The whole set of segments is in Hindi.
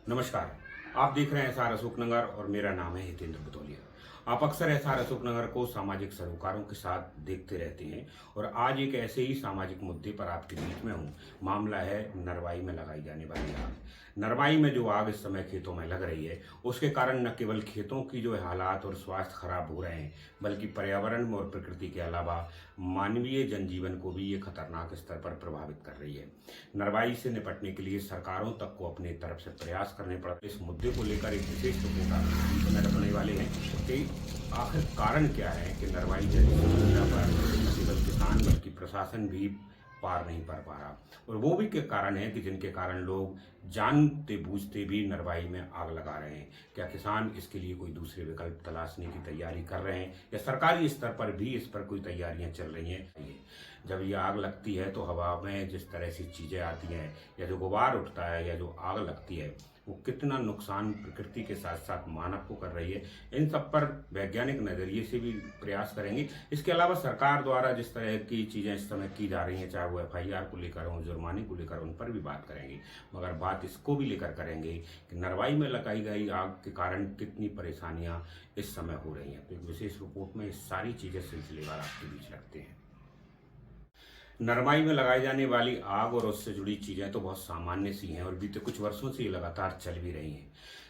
नमस्कार। आप देख रहे हैं एसआर अशोकनगर और मेरा नाम है हितेंद्र बतौलिया। आप अक्सर एसआर अशोकनगर को सामाजिक सरोकारों के साथ देखते रहते हैं और आज एक ऐसे ही सामाजिक मुद्दे पर आपके बीच में हूँ। मामला है नरवाई में लगाई जाने वाली आग। नरवाई में जो आग इस समय खेतों में लग रही है, उसके कारण न केवल खेतों की जो है हालात और स्वास्थ्य खराब हो रहे हैं, बल्कि पर्यावरण और प्रकृति के अलावा मानवीय जनजीवन को भी ये खतरनाक स्तर पर प्रभावित कर रही है। नरवाई से निपटने के लिए सरकारों तक को अपनी तरफ से प्रयास करने पड़ते। इस मुद्दे को लेकर एक विशेष रिपोर्ट आप होने वाले हैं कि आखिर कारण क्या है कि नरवाई जैसी समस्या पर न केवल किसान बल्कि प्रशासन भी पार नहीं कर पा रहा, और वो भी के कारण है कि जिनके कारण लोग जानते बूझते भी नरवाई में आग लगा रहे हैं। क्या किसान इसके लिए कोई दूसरे विकल्प तलाशने की तैयारी कर रहे हैं या सरकारी स्तर पर भी इस पर कोई तैयारियां चल रही हैं? जब ये आग लगती है तो हवा में जिस तरह से चीज़ें आती हैं या जो गुबार उठता है या जो आग लगती है, वो कितना नुकसान प्रकृति के साथ साथ मानव को कर रही है, इन सब पर वैज्ञानिक नज़रिए से भी प्रयास करेंगे। इसके अलावा सरकार द्वारा जिस तरह की चीज़ें इस समय की जा रही हैं, चाहे वो एफआईआर को लेकर हो, जुर्माने को लेकर, उन पर भी बात करेंगे। मगर बात इसको भी लेकर करेंगे कि नरवाई में लगाई गई आग के कारण कितनी परेशानियां इस समय हो रही हैं। तो एक विशेष रिपोर्ट में ये सारी चीज़ें सिलसिलेवार आपके बीच रखते हैं। नरवाई में लगाई जाने वाली आग और उससे जुड़ी चीज़ें तो बहुत सामान्य सी हैं और बीते कुछ वर्षों से ये लगातार चल भी रही हैं।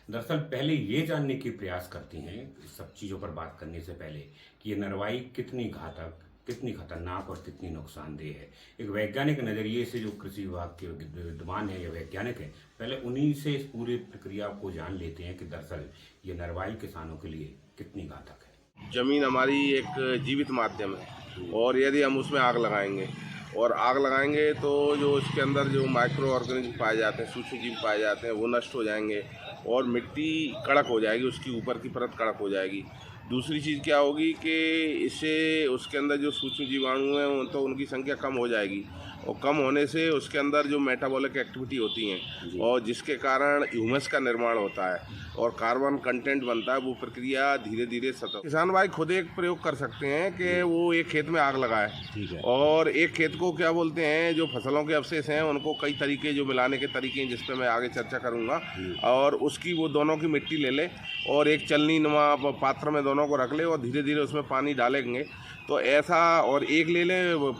दरअसल पहले ये जानने की प्रयास करती हैं इस सब चीज़ों पर बात करने से पहले कि ये नरवाई कितनी घातक, कितनी खतरनाक और कितनी नुकसानदेह है। एक वैज्ञानिक नज़रिए से जो कृषि विभाग के विद्वान है या वैज्ञानिक है, पहले उन्हीं से इस पूरी प्रक्रिया को जान लेते हैं कि दरअसल ये नरवाई किसानों के लिए कितनी घातक है। जमीन हमारी एक जीवित माध्यम है और यदि हम उसमें आग लगाएंगे तो जो उसके अंदर जो माइक्रो ऑर्गेनिज्म पाए जाते हैं, सूक्ष्म जीव पाए जाते हैं, वो नष्ट हो जाएंगे और मिट्टी कड़क हो जाएगी, उसकी ऊपर की परत कड़क हो जाएगी। दूसरी चीज़ क्या होगी कि इससे उसके अंदर जो सूक्ष्म जीवाणु हैं तो उनकी संख्या कम हो जाएगी और कम होने से उसके अंदर जो मेटाबॉलिक एक्टिविटी होती हैं और जिसके कारण ह्यूमस का निर्माण होता है और कार्बन कंटेंट बनता है, वो प्रक्रिया धीरे धीरे सतत। किसान भाई खुद एक प्रयोग कर सकते हैं कि वो एक खेत में आग लगाए। ठीक है। और एक खेत को क्या बोलते हैं, जो फसलों के अवशेष हैं उनको कई तरीके जो मिलाने के तरीके हैं जिस पे मैं आगे चर्चा करूँगा, और उसकी वो दोनों की मिट्टी ले ले और एक चलनी नुमा पात्र में दोनों को रख ले और धीरे धीरे उसमें पानी डालेंगे तो ऐसा, और एक ले लें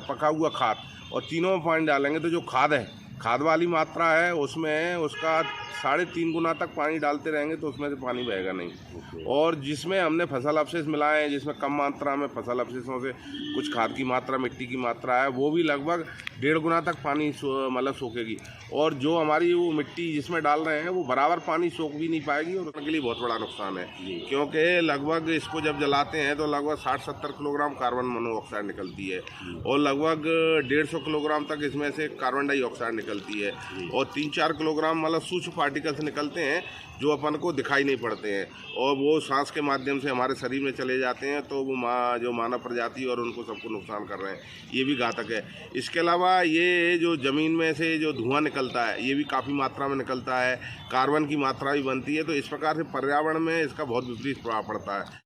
पका हुआ खाद और तीनों में पानी डालेंगे तो जो खाद है, खाद वाली मात्रा है उसमें उसका 3.5 गुना तक पानी डालते रहेंगे तो उसमें से पानी बहेगा नहीं। और जिसमें हमने फसल अवशेष मिलाए हैं, जिसमें कम मात्रा में फसल अवशेषों से कुछ खाद की मात्रा, मिट्टी की मात्रा है, वो भी लगभग 1.5 गुना तक पानी मतलब सोखेगी। और जो हमारी वो मिट्टी जिसमें डाल रहे हैं वो बराबर पानी सोख भी नहीं पाएगी और उसके लिए बहुत बड़ा नुकसान है, क्योंकि लगभग इसको जब जलाते हैं तो लगभग 60-70 किलोग्राम कार्बन मोनोऑक्साइड निकलती है और लगभग 150 किलोग्राम तक इसमें से कार्बन डाइऑक्साइड निकलती है और 3-4 किलोग्राम मतलब सूक्ष्म पार्टिकल्स निकलते हैं जो अपन को दिखाई नहीं पड़ते हैं और वो सांस के माध्यम से हमारे शरीर में चले जाते हैं, तो वो जो मानव प्रजाति और उनको सबको नुकसान कर रहे हैं, ये भी घातक है। इसके अलावा ये जो ज़मीन में से जो धुआं निकलता है ये भी काफ़ी मात्रा में निकलता है, कार्बन की मात्रा भी बनती है, तो इस प्रकार से पर्यावरण में इसका बहुत विपरीत प्रभाव पड़ता है।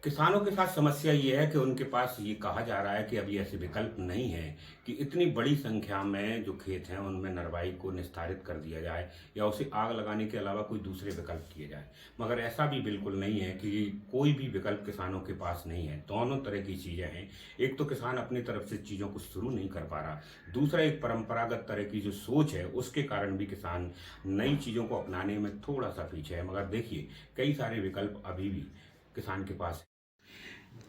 किसानों के साथ समस्या ये है कि उनके पास ये कहा जा रहा है कि अभी ऐसे विकल्प नहीं है कि इतनी बड़ी संख्या में जो खेत हैं उनमें नरवाई को निस्तारित कर दिया जाए या उसे आग लगाने के अलावा कोई दूसरे विकल्प किए जाए। मगर ऐसा भी बिल्कुल नहीं है कि कोई भी विकल्प किसानों के पास नहीं है। दोनों तरह की चीज़ें हैं। एक तो किसान अपनी तरफ से चीज़ों को शुरू नहीं कर पा रहा, दूसरा एक परंपरागत तरह की जो सोच है उसके कारण भी किसान नई चीज़ों को अपनाने में थोड़ा सा पीछे है। मगर देखिए, कई सारे विकल्प अभी भी किसान के पास।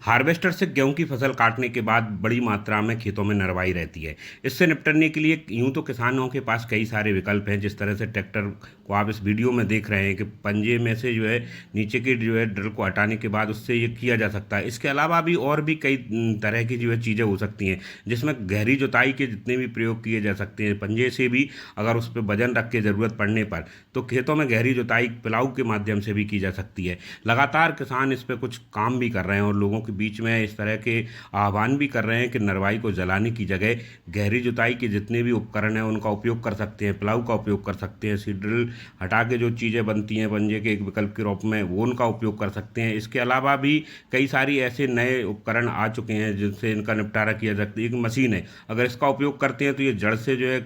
हार्वेस्टर से गेहूं की फसल काटने के बाद बड़ी मात्रा में खेतों में नरवाई रहती है। इससे निपटने के लिए यूं तो किसानों के पास कई सारे विकल्प हैं। जिस तरह से ट्रैक्टर को आप इस वीडियो में देख रहे हैं कि पंजे में से जो है नीचे की जो है ड्रिल को हटाने के बाद उससे ये किया जा सकता है। इसके अलावा भी और भी कई तरह की जो है चीज़ें हो सकती हैं जिसमें गहरी जुताई के जितने भी प्रयोग किए जा सकते हैं। पंजे से भी अगर उस पर वजन रख के ज़रूरत पड़ने पर तो खेतों में गहरी जुताई प्लाऊ के माध्यम से भी की जा सकती है। लगातार किसान इस पर कुछ काम भी कर रहे हैं और लोगों के बीच में इस तरह के आह्वान भी कर रहे हैं कि नरवाई को जलाने की जगह गहरी जुताई के जितने भी उपकरण हैं उनका उपयोग कर सकते हैं, प्लाऊ का उपयोग कर सकते हैं, सीड ड्रिल हटा के जो चीज़ें बनती हैं पंजे के एक विकल्प के रूप में वो उनका उपयोग कर सकते हैं। इसके अलावा भी कई सारी ऐसे नए उपकरण आ चुके हैं जिनसे इनका निपटारा किया जा सकता है। एक मशीन है, अगर इसका उपयोग करते हैं तो ये जड़ से जो है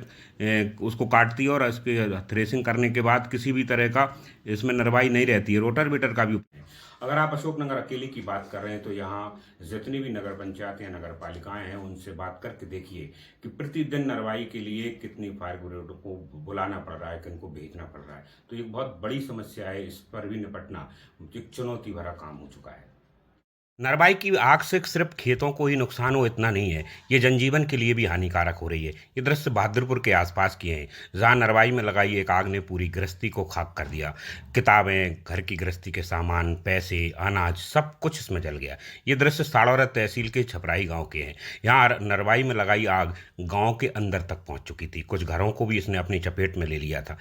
उसको काटती है और इसके थ्रेसिंग करने के बाद किसी भी तरह का इसमें नरवाई नहीं रहती है। रोटावेटर का भी अगर आप अशोकनगर अकेले की बात कर रहे हैं तो यहाँ जितनी भी नगर पंचायत या नगर पालिकाएं हैं उनसे बात करके देखिए कि प्रतिदिन नरवाई के लिए कितनी फायर ब्रिगेड को बुलाना पड़ रहा है, किनको भेजना पड़ रहा है। तो ये बहुत बड़ी समस्या है, इस पर भी निपटना एक चुनौती भरा काम हो चुका है। नरवाई की आग से सिर्फ खेतों को ही नुकसान हो इतना नहीं है, ये जनजीवन के लिए भी हानिकारक हो रही है। ये दृश्य बहादुरपुर के आसपास किए हैं, जहां नरवाई में लगाई एक आग ने पूरी गृहस्थी को खाक कर दिया। किताबें, घर की गृहस्थी के सामान, पैसे, अनाज, सब कुछ इसमें जल गया। ये दृश्य साड़ौरा तहसील के छपराई गांव के हैं। यहाँ नरवाई में लगाई आग गांव के अंदर तक पहुंच चुकी थी, कुछ घरों को भी इसने अपनी चपेट में ले लिया था।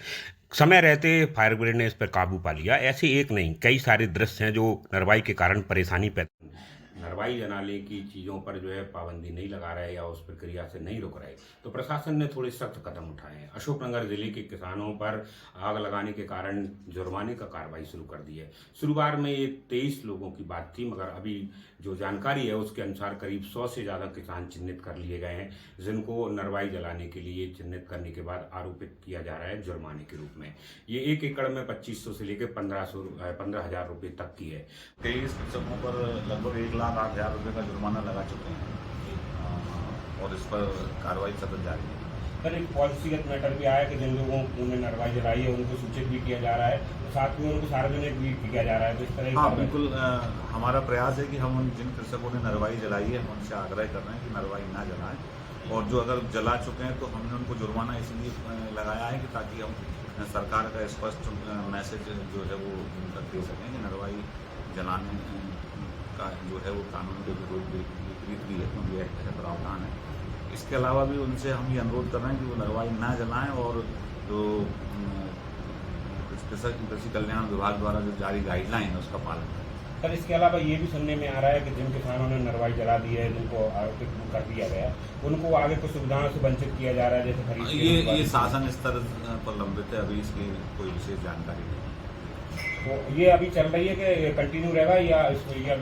समय रहते फायर ब्रिगेड ने इस पर काबू पा लिया। ऐसे एक नहीं, कई सारे दृश्य हैं जो नरवाई के कारण परेशानी पैदा। नरवाई जलाने की चीज़ों पर जो है पाबंदी नहीं लगा रहे या उस प्रक्रिया से नहीं रोक रहे, तो प्रशासन ने थोड़े सख्त कदम उठाए हैं। अशोकनगर जिले के किसानों पर आग लगाने के कारण जुर्माने का कार्रवाई शुरू कर दी है। शुरुआत में ये 23 लोगों की बात थी, मगर अभी जो जानकारी है उसके अनुसार करीब 100 से ज़्यादा किसान चिन्हित कर लिए गए हैं, जिनको नरवाई जलाने के लिए चिन्हित करने के बाद आरोपित किया जा रहा है जुर्माने के रूप में। ये 1 एकड़ में 2500 से लेकर 15,000 रुपये तक की है। 23 कृषकों पर लगभग 1,08,000 रुपये का जुर्माना लगा चुके हैं और इस पर कार्रवाई सतत जारी है। सर, एक पॉलिसीगत मैटर भी आया कि जिन लोगों ने नरवाई जलाई है उनको सूचित भी किया जा रहा है, साथ में उनको सार्वजनिक भी किया जा रहा है। तो इस तरह हाँ, बिल्कुल हमारा प्रयास है कि हम जिन कृषकों ने नरवाई जलाई है हम उनसे आग्रह कर रहे हैं कि नरवाई ना जलाएं, और जो अगर जला चुके हैं तो हमने उनको जुर्माना इसलिए लगाया है कि ताकि हम सरकार का स्पष्ट मैसेज जो है वो तक दे सकें कि नरवाई जलाने का जो है वो कानून के विपरीत भी है, क्योंकि एक्ट है, प्रावधान है। इसके अलावा भी उनसे हम ये अनुरोध कर रहे हैं कि वो नरवाई ना जलाएं और जो कृषि कल्याण विभाग द्वारा जो जारी गाइडलाइन है उसका पालन करें। सर, इसके अलावा ये भी सुनने में आ रहा है कि जिन किसानों ने नरवाई जला दी है, जिनको आरोपित कर दिया गया, उनको आगे कुछ सुविधाओं से वंचित किया जा रहा है, जैसे खरीद ये शासन स्तर पर लंबित है, अभी इसकी कोई विशेष जानकारी नहीं। तो ये अभी चल रही है कि कंटिन्यू रहेगा या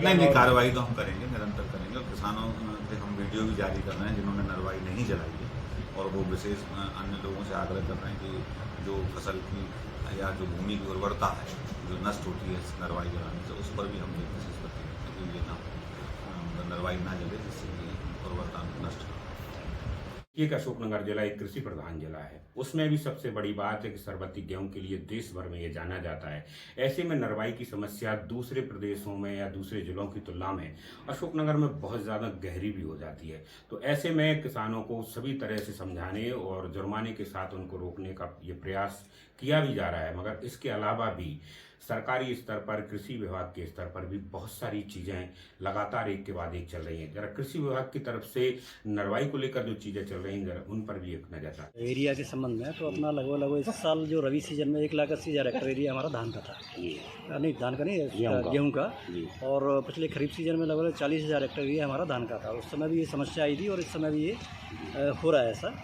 नहीं, कार्रवाई तो हम करेंगे, निरंतर करेंगे। और किसानों से हम वीडियो भी जारी कर रहे हैं जिन्होंने नरवाई नहीं जलाई है, और वो विशेष अन्य लोगों से आग्रह कर रहे हैं कि जो फसल की या जो भूमि की उर्वरता है जो नष्ट होती है नरवाई जलाने से, उस पर भी हम विशेष प्रतिक्रिया कि ये ना नरवाई ना जले, जिससे कि उर्वरता नष्ट हो। एक अशोकनगर जिला एक कृषि प्रधान जिला है, उसमें भी सबसे बड़ी बात है कि सरबती गेहूं के लिए देश भर में ये जाना जाता है। ऐसे में नरवाई की समस्या दूसरे प्रदेशों में या दूसरे जिलों की तुलना में अशोकनगर में बहुत ज़्यादा गहरी भी हो जाती है। तो ऐसे में किसानों को सभी तरह से समझाने और जुर्माने के साथ उनको रोकने का ये प्रयास किया भी जा रहा है, मगर इसके अलावा भी सरकारी स्तर पर, कृषि विभाग के स्तर पर भी बहुत सारी चीज़ें लगातार एक के बाद एक चल रही हैं। जरा कृषि विभाग की तरफ से नरवाई को लेकर जो चीज़ें चल रही हैं, जरा उन पर भी एक नजर था। एरिया के संबंध में तो अपना लगभग इस साल जो रबी सीजन में 1,80,000 हेक्टेयर एरिया हमारा धान का था, नहीं धान का नहीं, गेहूँ का। और पिछले खरीफ सीजन में लगभग 40,000 हेक्टेयर एरिया हमारा धान का था। उस समय भी ये समस्या आई थी और इस समय भी ये हो रहा है ऐसा।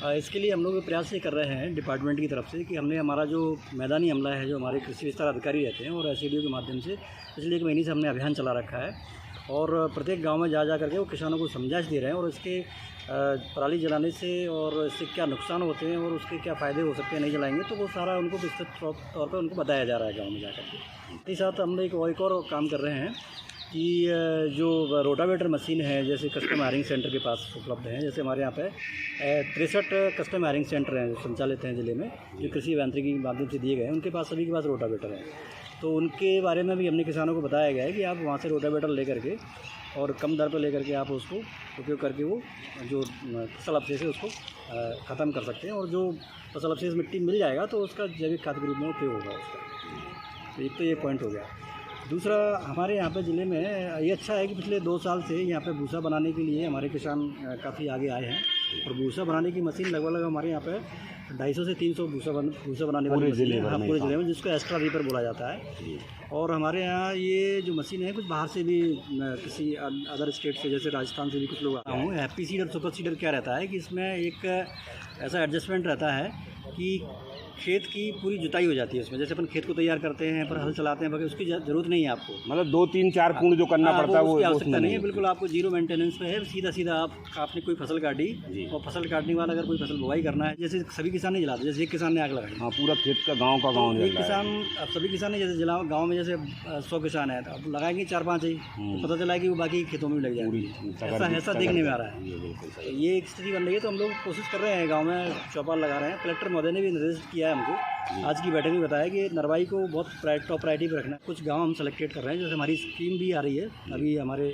इसके लिए हम लोग प्रयास ये कर रहे हैं डिपार्टमेंट की तरफ से कि हमने हमारा जो मैदानी अमला है, जो हमारे कृषि विस्तार अधिकारी रहते हैं, और एसडीओ के माध्यम से पिछले 1 महीने से हमने अभियान चला रखा है, और प्रत्येक गांव में जा करके वो किसानों को समझाइश दे रहे हैं, और इसके पराली जलाने से और इससे क्या नुकसान होते हैं और उसके क्या फ़ायदे हो सकते हैं नहीं जलाएंगे, तो वो सारा उनको विस्तृत तौर पर उनको बताया जा रहा है गाँव में जा करके। इस साथ हम लोग एक और काम कर रहे हैं कि जो रोटावेटर मशीन है, जैसे कस्टम हायरिंग सेंटर के पास उपलब्ध हैं, जैसे हमारे यहाँ पे 63 कस्टम हायरिंग सेंटर हैं जो संचालित हैं ज़िले में, जो कृषि यांत्रिकी के माध्यम से दिए गए हैं, उनके पास सभी के पास रोटावेटर हैं। तो उनके बारे में भी हमने किसानों को बताया गया है कि आप वहाँ से रोटावेटर लेकर के और कम दर पर लेकर के आप उसको उपयोग करके वो जो फसल अवशेष है उसको ख़त्म कर सकते हैं, और जो फसल अवशेष मिट्टी मिल जाएगा तो उसका जैविक खाद के रूप में उपयोग होगा उसका। तो एक तो ये पॉइंट हो गया। दूसरा, हमारे यहाँ पे ज़िले में ये अच्छा है कि पिछले 2 साल से यहाँ पे भूसा बनाने के लिए हमारे किसान काफ़ी आगे आए हैं, और भूसा बनाने की मशीन लगभग हमारे यहाँ पे 250 से 300 भूसा बनाने वाली मशीन है, हाँ, पूरे ज़िले में, जिसको एक्स्ट्रा रीपर बोला जाता है। और हमारे यहाँ ये जो मशीन है कुछ बाहर से भी, किसी अदर स्टेट से, जैसे राजस्थान से भी कुछ लोग आए हूँ। हैप्पी सीडर, सुपर सीडर क्या रहता है कि इसमें एक ऐसा एडजस्टमेंट रहता है कि खेत की पूरी जुताई हो जाती है उसमें। जैसे अपन खेत को तैयार करते हैं पर हल चलाते हैं, बाकी उसकी जरूरत नहीं है आपको। मतलब 2-3-4 कूड़ जो करना पड़ता है वो उसकी आवश्यकता उसमें नहीं है, बिल्कुल आपको जीरो मेंटेनेंस पे है। सीधा सीधा आपने कोई फसल काटी और फसल काटने के बाद अगर कोई फसल बुआई करना है, जैसे सभी किसान नहीं जलाते, जैसे एक किसान ने आग लगाई, हाँ पूरा खेत का गांव का गांव एक किसान, अब सभी किसान ने जैसे जला, गाँव में जैसे 100 किसान है तो अब लगाएंगे 4-5 ही, तो पता चला कि वो बाकी खेतों में भी लग जाएगी। ऐसा देखने में आ रहा है। ये एक स्थिति बन रही है। तो हम लोग कोशिश कर रहे हैं, गाँव में चौपाल लगा रहे हैं। कलेक्टर महोदय ने भी निर्देश किया है हमको, आज की बैठक में बताया कि नरवाई को बहुत टॉप प्रायोरिटी पर रखना है। कुछ गांव हम सेलेक्टेड कर रहे हैं, जैसे हमारी स्कीम भी आ रही है। अभी हमारे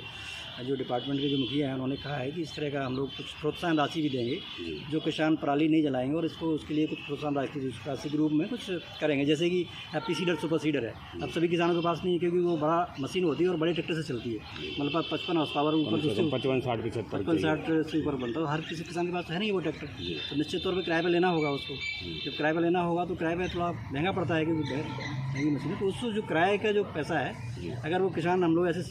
जो डिपार्टमेंट के जो मुखिया हैं उन्होंने कहा है कि इस तरह का हम लोग कुछ प्रोत्साहन राशि भी देंगे, जो किसान पराली नहीं जलाएंगे, और इसको उसके लिए कुछ प्रोत्साहन राशि के रूप में कुछ करेंगे। जैसे कि हैप्पी सीडर, सुपर सीडर है, अब सभी किसानों के पास नहीं है क्योंकि वो बड़ा मशीन होती है और बड़े ट्रैक्टर से चलती है। मतलब 55 हॉर्स पावर ऊपर 55-60 से ऊपर बनता है। हर किसी किसान के पास है नहीं वो ट्रैक्टर, तो निश्चित तौर पर किराए पर लेना होगा उसको। जब किराए पर लेना होगा तो किराए पर थोड़ा महंगा पड़ता है क्योंकि महंगी मशीन है। तो उसको जो किराए का जो पैसा है, अगर वो किसान हम लोग ऐसे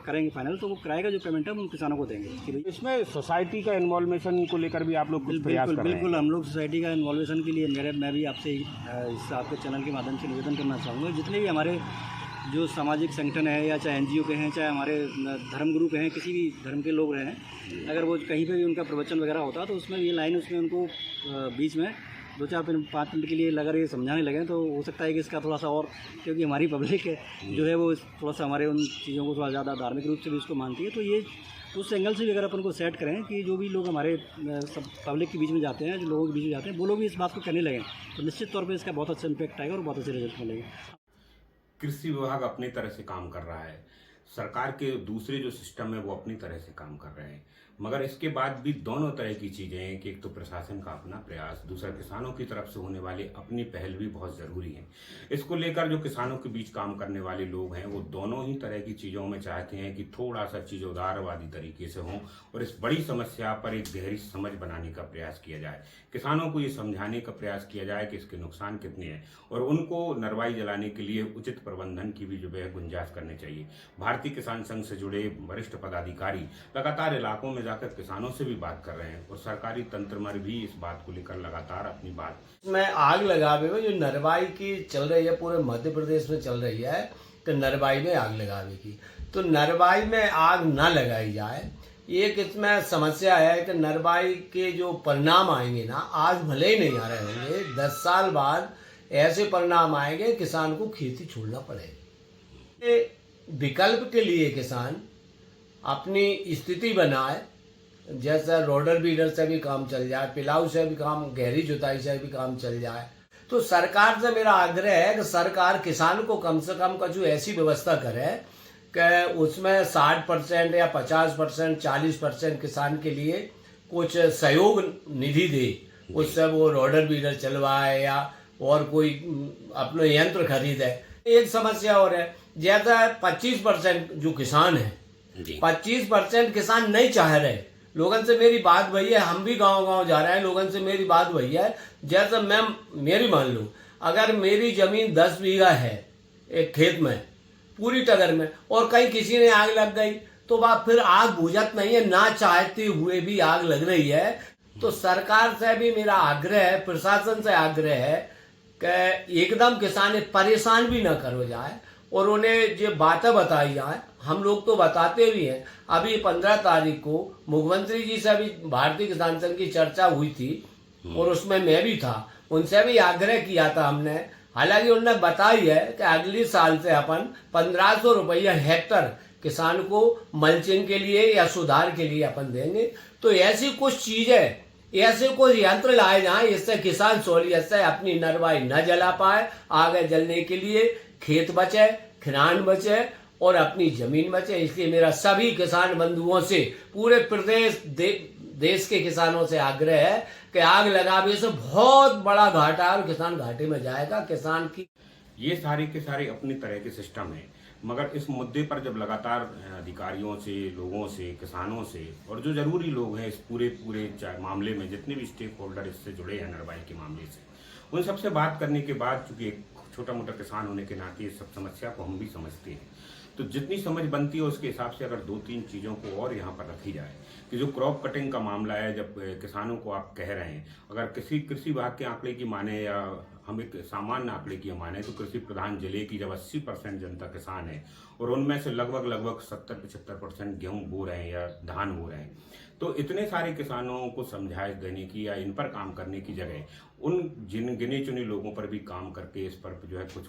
करेंगे फाइनल, तो वो किराए का जो पेमेंट है हम किसानों को देंगे कि भाई। इसमें सोसाइटी का इन्वॉल्वेशन को लेकर भी आप लोग कुछ प्रयास कर रहे हैं? बिल्कुल, हम लोग सोसाइटी का इन्वॉल्वेशन के लिए मैं भी आपसे इस आपके चैनल के माध्यम से निवेदन करना चाहूँगा। जितने भी हमारे जो सामाजिक संगठन है, या चाहे NGO के हैं, चाहे हमारे धर्म गुरु के हैं, किसी भी धर्म के लोग रहें, अगर वो कहीं पे भी उनका प्रवचन वगैरह होता है तो उसमें ये लाइन, उसमें उनको बीच में 2-4-5 मिनट के लिए अगर ये समझाने लगे तो हो सकता है कि इसका थोड़ा सा और, क्योंकि हमारी पब्लिक जो है वो थोड़ा सा हमारे उन चीज़ों को थोड़ा ज़्यादा धार्मिक रूप से भी उसको मानती है। तो ये उस एंगल से भी अगर अपन को सेट करें कि जो भी लोग हमारे सब पब्लिक के बीच में जाते हैं, जो लोगों के बीच में जाते हैं, वो लोग भी इस बात को करने लगें, तो निश्चित तौर पर इसका बहुत अच्छा इम्पैक्ट आएगा और बहुत अच्छे रिजल्ट मिलेंगे। कृषि विभाग अपनी तरह से काम कर रहा है, सरकार के दूसरे जो सिस्टम है वो अपनी तरह से काम कर रहे हैं, मगर इसके बाद भी दोनों तरह की चीज़ें हैं कि एक तो प्रशासन का अपना प्रयास, दूसरा किसानों की तरफ से होने वाली अपनी पहल भी बहुत ज़रूरी है। इसको लेकर जो किसानों के बीच काम करने वाले लोग हैं वो दोनों ही तरह की चीज़ों में चाहते हैं कि थोड़ा सा चीज़ उदारवादी तरीके से हों और इस बड़ी समस्या पर एक गहरी समझ बनाने का प्रयास किया जाए। किसानों को ये समझाने का प्रयास किया जाए कि इसके नुकसान कितने हैं और उनको नरवाई जलाने के लिए उचित प्रबंधन की भी जो है गुंजाइश करनी चाहिए। भारतीय किसान संघ से जुड़े वरिष्ठ पदाधिकारी लगातार इलाकों में जाकर किसानों से भी बात कर रहे हैं और सरकारी तंत्र में भी इस बात को लेकर लगातार अपनी बात में आग लगावे में जो नरवाई की चल रही है, पूरे मध्य प्रदेश में चल रही है, तो नरवाई में आग लगावे की, तो नरवाई में आग ना लगाई जाए। एक इसमें समस्या है कि नरवाई के जो परिणाम आएंगे ना, आज भले ही नहीं आ रहे होंगे, 10 साल बाद ऐसे परिणाम आएंगे किसान को खेती छोड़ना पड़ेगा। विकल्प के लिए किसान अपनी स्थिति बनाए, जैसा रोडर बीडर से भी काम चल जाए, पिलाऊ से भी काम, गहरी जुताई से भी काम चल जाए। तो सरकार से मेरा आग्रह है कि सरकार किसान को कम से कम कुछ ऐसी व्यवस्था करे कि उसमें 60% या 50%, 40% किसान के लिए कुछ सहयोग निधि दे, उससे वो रोडर बीडर चलवाए या और कोई अपने यंत्र खरीदे। एक समस्या और है, जैसा 25% जो किसान है, 25% किसान नहीं चाह रहे। लोगन से मेरी बात वही है, हम भी गांव-गांव जा रहे हैं, लोगन से मेरी बात वही है, जैसा मेरी मान लो, अगर मेरी जमीन 10 बीघा है एक खेत में पूरी टगर में, और कहीं किसी ने आग लग गई तो वह फिर आग बुझत नहीं है, ना चाहते हुए भी आग लग रही है। तो सरकार से भी मेरा आग्रह है, प्रशासन से आग्रह है कि एकदम किसान परेशान भी ना करो जाए और उन्हें जो बातें बताई जाए। हम लोग तो बताते भी हैं। अभी 15 तारीख को मुख्यमंत्री जी से भी भारतीय किसान संघ की चर्चा हुई थी और उसमें मैं भी था, उनसे भी आग्रह किया था हमने। हालांकि उन्होंने बताई है कि अगले साल से अपन 1500 रुपया हेक्टर किसान को मल्चिंग के लिए या सुधार के लिए अपन देंगे। तो ऐसी कुछ चीजें, ऐसे कोई यंत्र लाए जाए इससे किसान सहूलियत से अपनी नरवाई न जला पाए, आगे जलने के लिए खेत बचे, खिरान बचे और अपनी जमीन बचे। इसलिए मेरा सभी किसान बंधुओं से, पूरे प्रदेश देश के किसानों से आग्रह है कि आग लगावे से बहुत बड़ा घाटा है और किसान घाटे में जाएगा। किसान की ये सारे के सारे अपनी तरह के सिस्टम हैं, मगर इस मुद्दे पर जब लगातार अधिकारियों से, लोगों से, किसानों से और जो जरूरी लोग हैं इस पूरे मामले में, जितने भी स्टेक होल्डर इससे जुड़े हैं नरवाई के मामले से, उन सबसे बात करने के बाद, चूंकि एक छोटा मोटा किसान होने के नाते इस सब समस्या को हम भी समझते हैं, तो जितनी समझ बनती है उसके हिसाब से अगर 2-3 चीज़ों को और यहाँ पर रखी जाए कि जो क्रॉप कटिंग का मामला है, जब किसानों को आप कह रहे हैं, अगर किसी कृषि विभाग के आंकड़े की माने या हम एक सामान्य आंकड़े की माने तो कृषि प्रधान जिले की जब 80% जनता किसान है और उनमें से लगभग 70-75% गेहूं बो रहे हैं या धान बो रहे हैं, तो इतने सारे किसानों को समझाइश देने की या इन पर काम करने की जगह उन गिने चुने लोगों पर भी काम करके इस पर जो है कुछ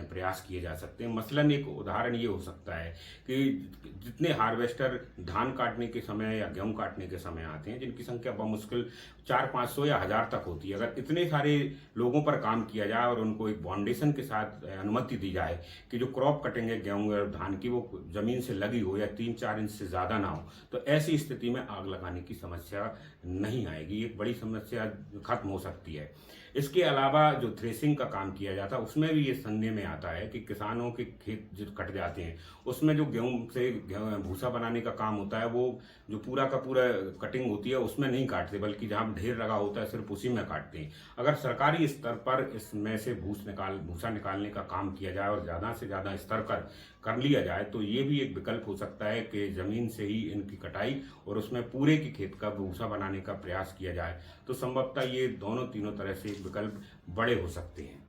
प्रयास किए जा सकते हैं। मसलन एक उदाहरण ये हो सकता है कि जितने हार्वेस्टर धान काटने के समय या गेहूं काटने के समय आते हैं, जिनकी संख्या बमुश्किल 400-500 या 1000 तक होती है, अगर इतने सारे लोगों पर काम किया जाए और उनको एक बाउंडेशन के साथ अनुमति दी जाए कि जो क्रॉप कटिंग है गेहूं और धान की वो जमीन से लगी हो या 3-4 इंच से ज़्यादा ना हो, तो ऐसी स्थिति में आग लगाने की समस्या नहीं आएगी, एक बड़ी समस्या खत्म हो सकती है। इसके अलावा जो थ्रेसिंग का काम किया जाता है उसमें भी ये संदेह में आता है कि किसानों के खेत जो कट जाते हैं उसमें जो गेहूं से भूसा बनाने का काम होता है वो जो पूरा का पूरा कटिंग होती है उसमें नहीं काटते, बल्कि जहां ढेर लगा होता है सिर्फ उसी में काटते हैं। अगर सरकारी स्तर पर इसमें से भूसा निकालने का काम किया जाए और ज़्यादा से ज़्यादा स्तर कर लिया जाए तो ये भी एक विकल्प हो सकता है कि ज़मीन से ही इनकी कटाई और उसमें पूरे के खेत का भूसा बनाने का प्रयास किया जाए, तो संभवतः ये दोनों तीनों तरह से विकल्प बड़े हो सकते हैं।